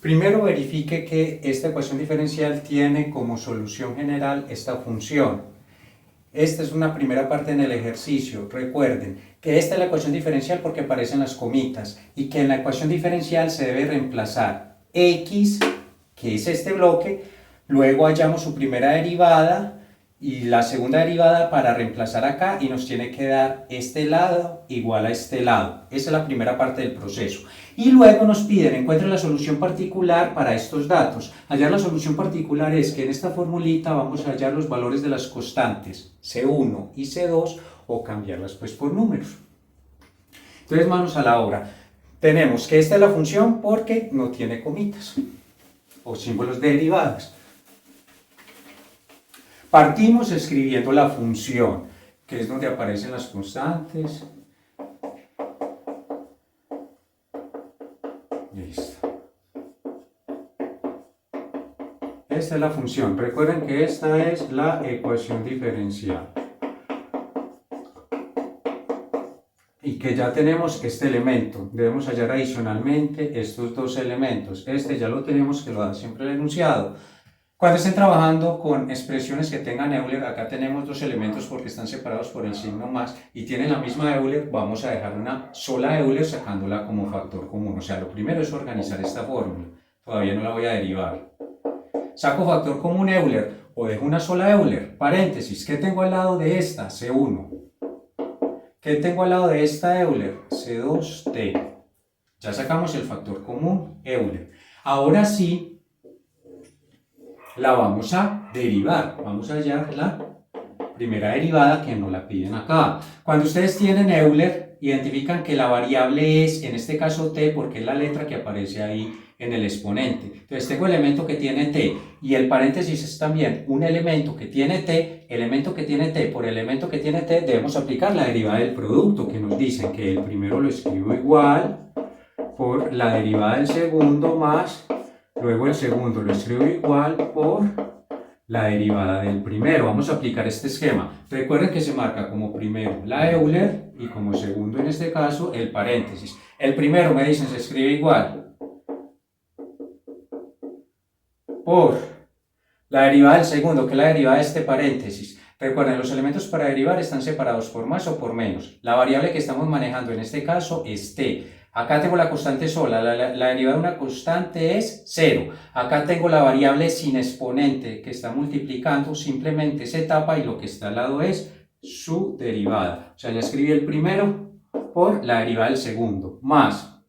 Primero verifique que esta ecuación diferencial tiene como solución general esta función. Esta es una primera parte en el ejercicio. Recuerden que esta es la ecuación diferencial porque aparecen las comitas y que en la ecuación diferencial se debe reemplazar x, que es este bloque, luego hallamos su primera derivada y la segunda derivada para reemplazar acá y nos tiene que dar este lado igual a este lado. Esa es la primera parte del proceso. Y luego nos piden, encuentre la solución particular para estos datos. Hallar la solución particular es que en esta formulita vamos a hallar los valores de las constantes C1 y C2 o cambiarlas pues por números. Entonces manos a la obra. Tenemos que esta es la función porque no tiene comitas o símbolos de derivadas. Partimos escribiendo la función, que es donde aparecen las constantes. Listo. Esta es la función. Recuerden que esta es la ecuación diferencial. Y que ya tenemos este elemento. Debemos hallar adicionalmente estos dos elementos. Este ya lo tenemos, que lo da siempre el enunciado. Cuando estén trabajando con expresiones que tengan Euler, acá tenemos dos elementos porque están separados por el signo más y tienen la misma Euler, vamos a dejar una sola Euler sacándola como factor común. O sea, lo primero es organizar esta fórmula. Todavía no la voy a derivar. Saco factor común Euler o dejo una sola Euler. Paréntesis, ¿qué tengo al lado de esta? C1. ¿Qué tengo al lado de esta Euler? C2T. Ya sacamos el factor común Euler. Ahora sí, la vamos a derivar. Vamos a hallar la primera derivada que nos la piden acá. Cuando ustedes tienen Euler, identifican que la variable es, en este caso t, porque es la letra que aparece ahí en el exponente. Entonces tengo el elemento que tiene t y el paréntesis es también un elemento que tiene t, elemento que tiene t por elemento que tiene t, debemos aplicar la derivada del producto, que nos dicen que el primero lo escribo igual por la derivada del segundo más, luego el segundo lo escribo igual por la derivada del primero. Vamos a aplicar este esquema. Recuerden que se marca como primero la Euler y como segundo en este caso el paréntesis. El primero me dicen se escribe igual por la derivada del segundo, que es la derivada de este paréntesis. Recuerden, los elementos para derivar están separados por más o por menos. La variable que estamos manejando en este caso es t. Acá tengo la constante sola, la derivada de una constante es 0. Acá tengo la variable sin exponente que está multiplicando, simplemente se tapa y lo que está al lado es su derivada. O sea, ya escribí el primero por la derivada del segundo, más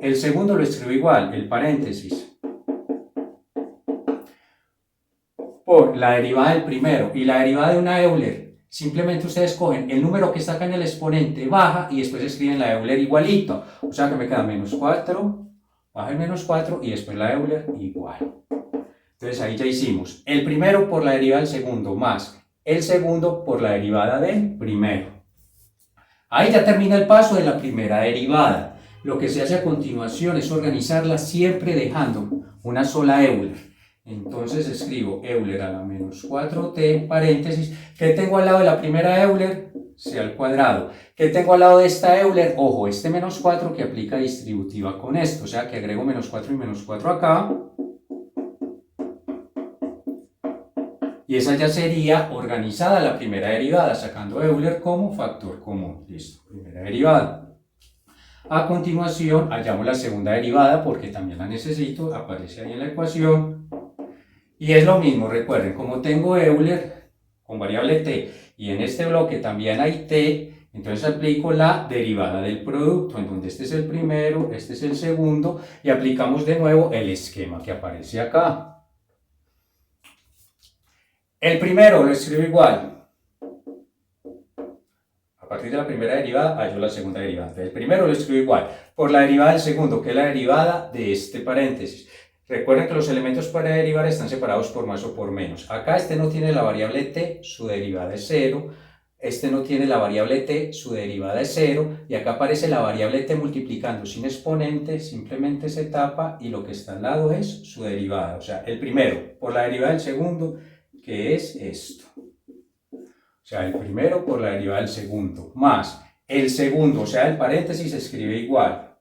el segundo lo escribo igual, el paréntesis, por la derivada del primero y la derivada de una Euler. Simplemente ustedes cogen el número que está acá en el exponente, baja y después escriben la Euler igualito. O sea que me queda menos 4, baja el menos 4 y después la Euler igual. Entonces ahí ya hicimos el primero por la derivada del segundo más el segundo por la derivada del primero. Ahí ya termina el paso de la primera derivada. Lo que se hace a continuación es organizarla siempre dejando una sola Euler. Entonces escribo Euler a la menos 4t, paréntesis, ¿qué tengo al lado de la primera Euler? C al cuadrado. ¿Qué tengo al lado de esta Euler? Ojo, este menos 4 que aplica distributiva con esto, o sea que agrego menos 4 y menos 4 acá. Y esa ya sería organizada la primera derivada, sacando Euler como factor común. Listo, primera derivada. A continuación, hallamos la segunda derivada porque también la necesito, aparece ahí en la ecuación. Y es lo mismo, recuerden, como tengo Euler con variable t y en este bloque también hay t, entonces aplico la derivada del producto, en donde este es el primero, este es el segundo, y aplicamos de nuevo el esquema que aparece acá. El primero lo escribo igual. A partir de la primera derivada hallo la segunda derivada. Entonces, el primero lo escribo igual por la derivada del segundo, que es la derivada de este paréntesis. Recuerden que los elementos para derivar están separados por más o por menos. Acá este no tiene la variable t, su derivada es 0. Este no tiene la variable t, su derivada es 0. Y acá aparece la variable t multiplicando sin exponente, simplemente se tapa y lo que está al lado es su derivada. O sea, el primero por la derivada del segundo, que es esto. O sea, el primero por la derivada del segundo, más el segundo, o sea, el paréntesis se escribe igual.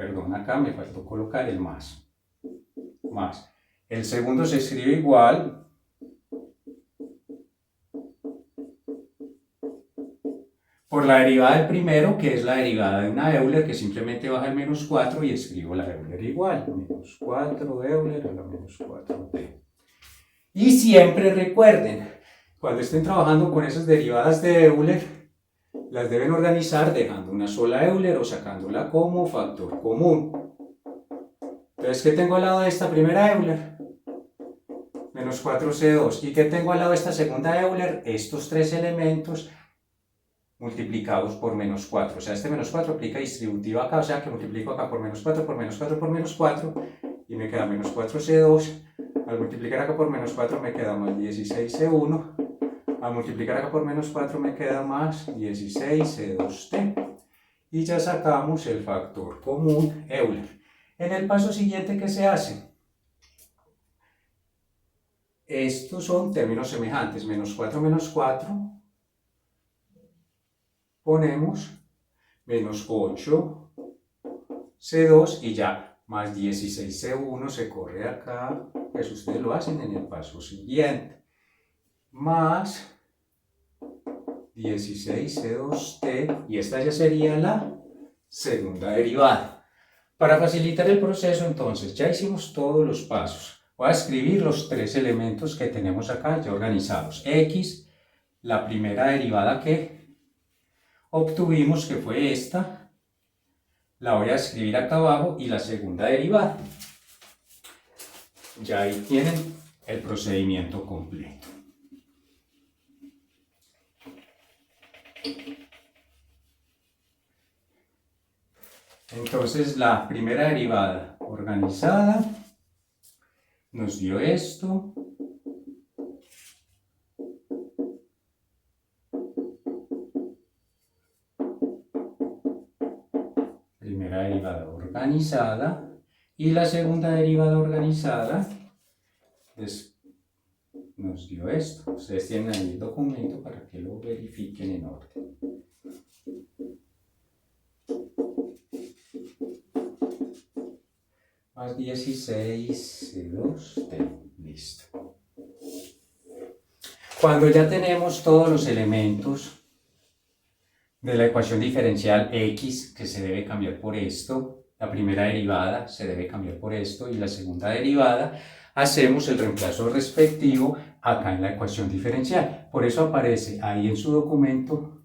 perdón, acá me faltó colocar el más. El segundo se escribe igual por la derivada del primero, que es la derivada de una Euler, que simplemente baja el menos 4 y escribo la Euler igual. Menos 4 Euler a la menos 4t. Y siempre recuerden, cuando estén trabajando con esas derivadas de Euler, las deben organizar dejando una sola Euler o sacándola como factor común. Entonces, ¿qué tengo al lado de esta primera Euler? Menos 4C2. ¿Y qué tengo al lado de esta segunda Euler? Estos tres elementos multiplicados por menos 4. O sea, este menos 4 aplica distributiva acá, o sea que multiplico acá por menos 4, por menos 4, por menos 4, y me queda menos 4C2. Al multiplicar acá por menos 4 me queda más 16C1. Al multiplicar acá por menos 4 me queda más 16C2t. Y ya sacamos el factor común Euler. En el paso siguiente, ¿qué se hace? Estos son términos semejantes. Menos 4 menos 4. Ponemos menos 8C2 y ya más 16C1 se corre acá. Pues ustedes lo hacen en el paso siguiente. Más 16C2t, y esta ya sería la segunda derivada. Para facilitar el proceso, entonces, ya hicimos todos los pasos. Voy a escribir los tres elementos que tenemos acá ya organizados. X, la primera derivada que obtuvimos, que fue esta, la voy a escribir acá abajo, y la segunda derivada. Ya ahí tienen el procedimiento completo. Entonces, la primera derivada organizada nos dio esto. Primera derivada organizada. Y la segunda derivada organizada nos dio esto. Ustedes tienen ahí el documento para que lo verifiquen en orden. Más 16C2t. Listo. Cuando ya tenemos todos los elementos de la ecuación diferencial x, que se debe cambiar por esto, la primera derivada se debe cambiar por esto y la segunda derivada, hacemos el reemplazo respectivo acá en la ecuación diferencial. Por eso aparece ahí en su documento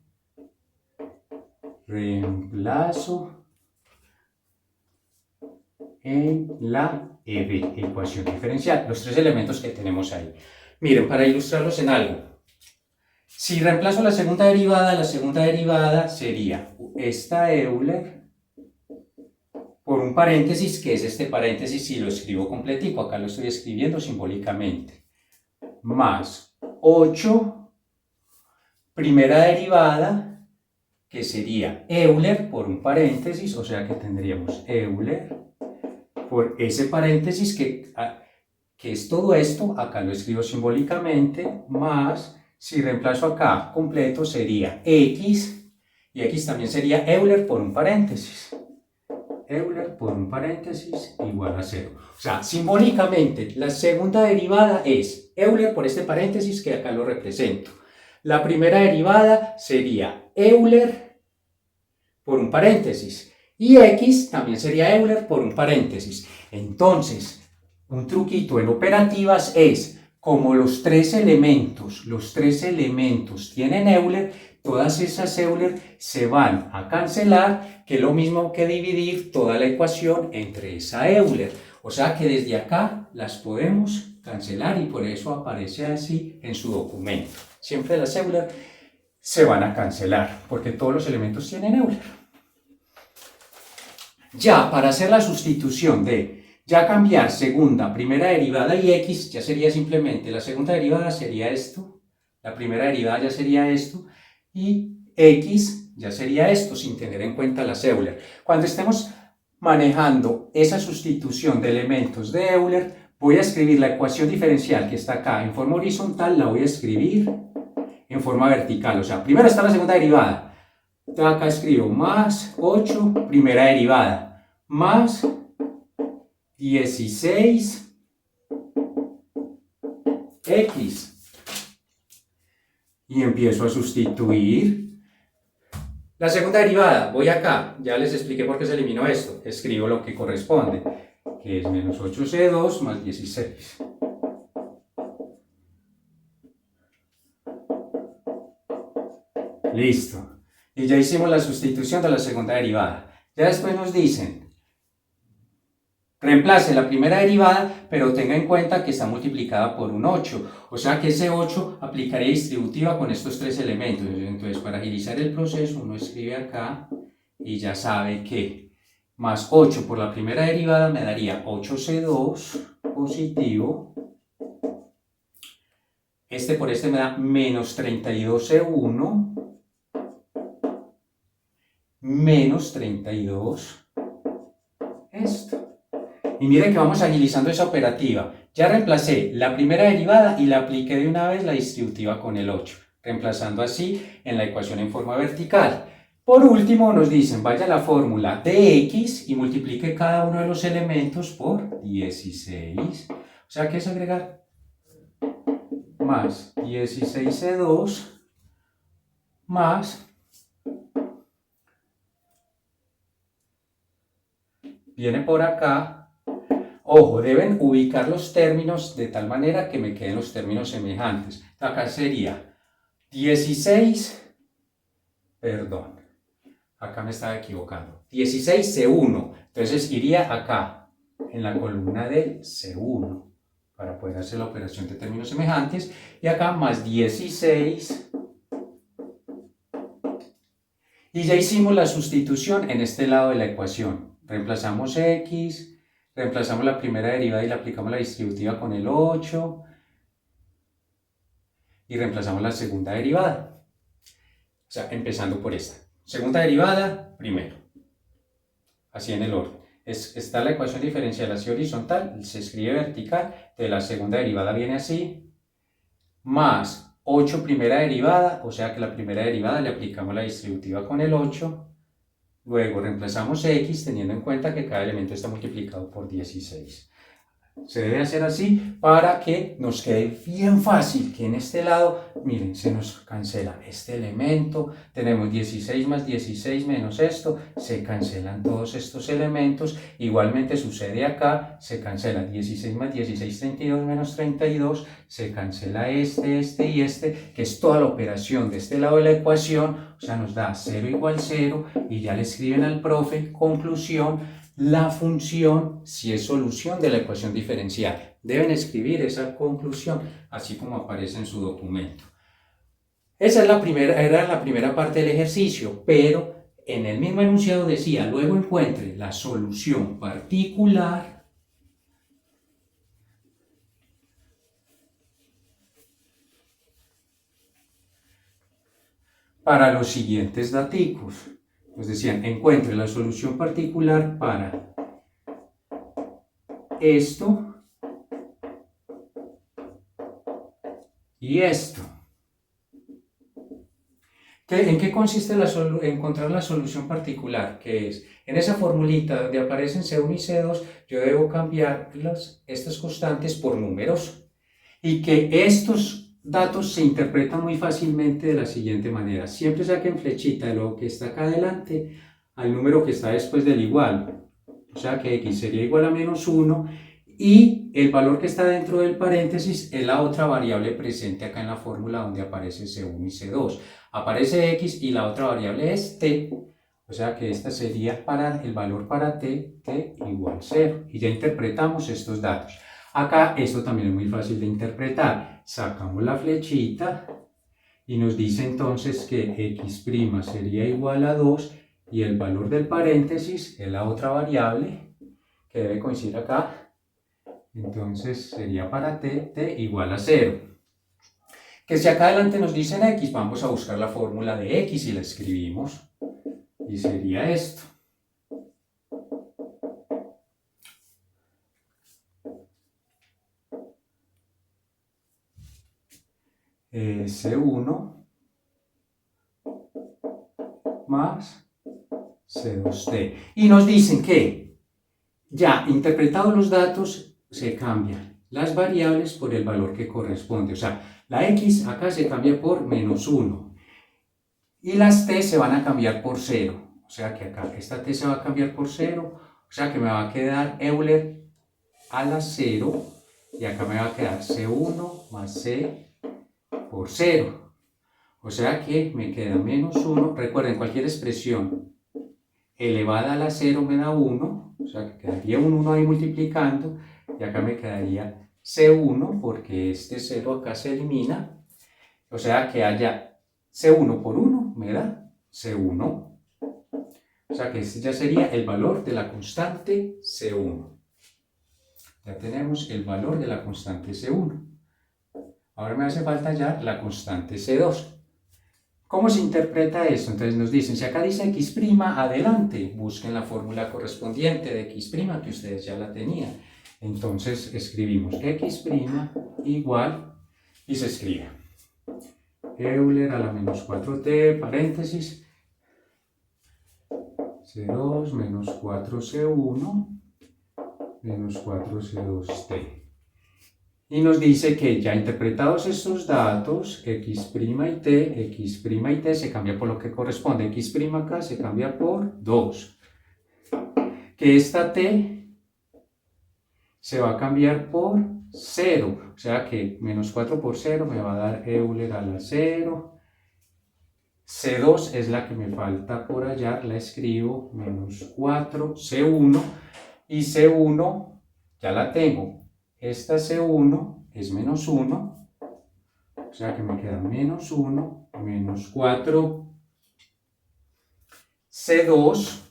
reemplazo en la ecuación diferencial, los tres elementos que tenemos ahí. Miren, para ilustrarlos en algo, si reemplazo la segunda derivada sería esta Euler por un paréntesis, que es este paréntesis, si lo escribo completico, acá lo estoy escribiendo simbólicamente, más 8, primera derivada, que sería Euler por un paréntesis, o sea que tendríamos Euler por ese paréntesis que es todo esto, acá lo escribo simbólicamente, más, si reemplazo acá completo, sería x, y x también sería Euler por un paréntesis. Euler por un paréntesis igual a 0. O sea, simbólicamente, la segunda derivada es Euler por este paréntesis que acá lo represento. La primera derivada sería Euler por un paréntesis. Y x también sería Euler por un paréntesis. Entonces, un truquito en operativas es, como los tres elementos tienen Euler, todas esas Euler se van a cancelar, que es lo mismo que dividir toda la ecuación entre esa Euler. O sea que desde acá las podemos cancelar y por eso aparece así en su documento. Siempre las Euler se van a cancelar, porque todos los elementos tienen Euler. Ya, para hacer la sustitución de ya cambiar segunda, primera derivada y x, ya sería simplemente la segunda derivada sería esto, la primera derivada ya sería esto, y x ya sería esto, sin tener en cuenta las Euler. Cuando estemos manejando esa sustitución de elementos de Euler, voy a escribir la ecuación diferencial que está acá en forma horizontal, la voy a escribir en forma vertical. O sea, primero está la segunda derivada. Acá escribo más 8, primera derivada, más 16x. Y empiezo a sustituir. La segunda derivada, voy acá, ya les expliqué por qué se eliminó esto. Escribo lo que corresponde, que es menos 8c2 más 16. Listo. Y ya hicimos la sustitución de la segunda derivada. Ya después nos dicen, reemplace la primera derivada, pero tenga en cuenta que está multiplicada por un 8. O sea que ese 8 aplicaría distributiva con estos tres elementos. Entonces, para agilizar el proceso, uno escribe acá y ya sabe que más 8 por la primera derivada me daría 8c2 positivo. Este por este me da menos 32c1 menos 32 esto. Y mire que vamos agilizando esa operativa. Ya reemplacé la primera derivada y la apliqué de una vez la distributiva con el 8, reemplazando así en la ecuación en forma vertical. Por último nos dicen, vaya a la fórmula de x y multiplique cada uno de los elementos por 16. O sea que es agregar más 16c2 más, viene por acá. Ojo, deben ubicar los términos de tal manera que me queden los términos semejantes. Acá sería 16, perdón, acá me estaba equivocando, 16C1, entonces iría acá, en la columna del C1, para poder hacer la operación de términos semejantes, y acá más 16, y ya hicimos la sustitución en este lado de la ecuación. Reemplazamos x, reemplazamos la primera derivada y le aplicamos la distributiva con el 8, y reemplazamos la segunda derivada. O sea, empezando por esta. Segunda derivada, primero. Así en el orden. Está la ecuación diferencial así horizontal, se escribe vertical, entonces la segunda derivada viene así, más 8 primera derivada, o sea que la primera derivada le aplicamos la distributiva con el 8, luego reemplazamos x teniendo en cuenta que cada elemento está multiplicado por 16. Se debe hacer así para que nos quede bien fácil, que en este lado, miren, se nos cancela este elemento, tenemos 16 más 16 menos esto, se cancelan todos estos elementos, igualmente sucede acá, se cancela 16 más 16, 32 menos 32, se cancela este y este, que es toda la operación de este lado de la ecuación, o sea, nos da 0 igual 0, y ya le escriben al profe, conclusión, la función si es solución de la ecuación diferencial. Deben escribir esa conclusión así como aparece en su documento. Esa es era la primera parte del ejercicio, pero en el mismo enunciado decía, luego encuentre la solución particular para los siguientes daticos. Nos decían, encuentre la solución particular para esto y esto. ¿En qué consiste encontrar la solución particular? Que es, en esa formulita donde aparecen C1 y C2, yo debo cambiar estas constantes por números y que estos datos se interpretan muy fácilmente de la siguiente manera. Siempre saquen flechita de lo que está acá adelante al número que está después del igual. O sea que x sería igual a menos 1 y el valor que está dentro del paréntesis es la otra variable presente acá en la fórmula donde aparece C1 y C2. Aparece x y la otra variable es t, o sea que esta sería para el valor para t igual 0. Y ya interpretamos estos datos. Acá esto también es muy fácil de interpretar. Sacamos la flechita y nos dice entonces que x' sería igual a 2 y el valor del paréntesis es la otra variable que debe coincidir acá. Entonces sería para t igual a 0. Que si acá adelante nos dicen x, vamos a buscar la fórmula de x y la escribimos. Y sería esto. C1 más C2t. Y nos dicen que Ya interpretados los datos, se cambian las variables por el valor que corresponde. O sea, la x acá se cambia por -1 y las t se van a cambiar por 0. O sea que acá esta t se va a cambiar por 0. O sea que me va a quedar Euler a la 0 y acá me va a quedar C1 más C por 0. O sea que me queda -1. Recuerden, cualquier expresión elevada a la 0 me da 1. O sea que quedaría un 1 ahí multiplicando. Y acá me quedaría C1 porque este 0 acá se elimina. O sea que haya C1 por 1 me da C1. O sea que este ya sería el valor de la constante C1. Ya tenemos el valor de la constante C1. Ahora me hace falta ya la constante C2. ¿Cómo se interpreta esto? Entonces nos dicen, si acá dice x', adelante, busquen la fórmula correspondiente de x', que ustedes ya la tenían. Entonces escribimos x' igual, y se escribe Euler a la -4t, paréntesis, C2 menos 4C1 menos 4C2t. Y nos dice que ya interpretados estos datos, x' y t se cambia por lo que corresponde. X' acá se cambia por 2. Que esta t se va a cambiar por 0. O sea que -4 por 0 me va a dar Euler a la 0. C2 es la que me falta por hallar, la escribo, -4, C1. Y C1 ya la tengo. Esta C1 es -1, o sea que me queda -1, -4, C2,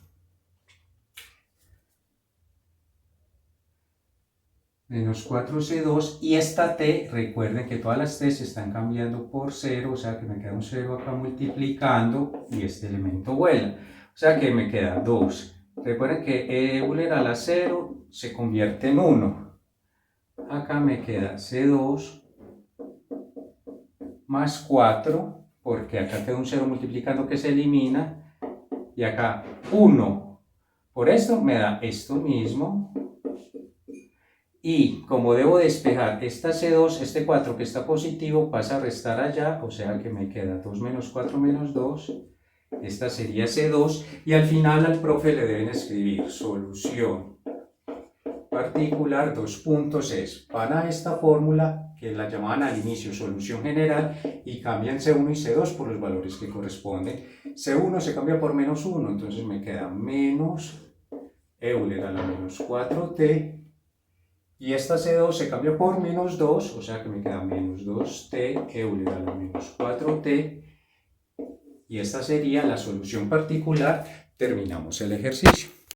-4C2, y esta T, recuerden que todas las T se están cambiando por 0, o sea que me queda un 0 acá multiplicando, y este elemento vuela, o sea que me queda 2. Recuerden que Euler a la 0 se convierte en 1. Acá me queda C2 más 4, porque acá queda un 0 multiplicando que se elimina, y acá 1. Por esto me da esto mismo, y como debo despejar esta C2, este 4 que está positivo pasa a restar allá, o sea que me queda 2 menos 4 menos 2, esta sería C2, y al final al profe le deben escribir solución particular, 2 puntos es para esta fórmula que la llamaban al inicio solución general y cambian C1 y C2 por los valores que corresponden. C1 se cambia por -1, entonces me queda menos Euler a la -4t, y esta C2 se cambia por -2, o sea que me queda -2t Euler a la -4t, y esta sería la solución particular. Terminamos el ejercicio.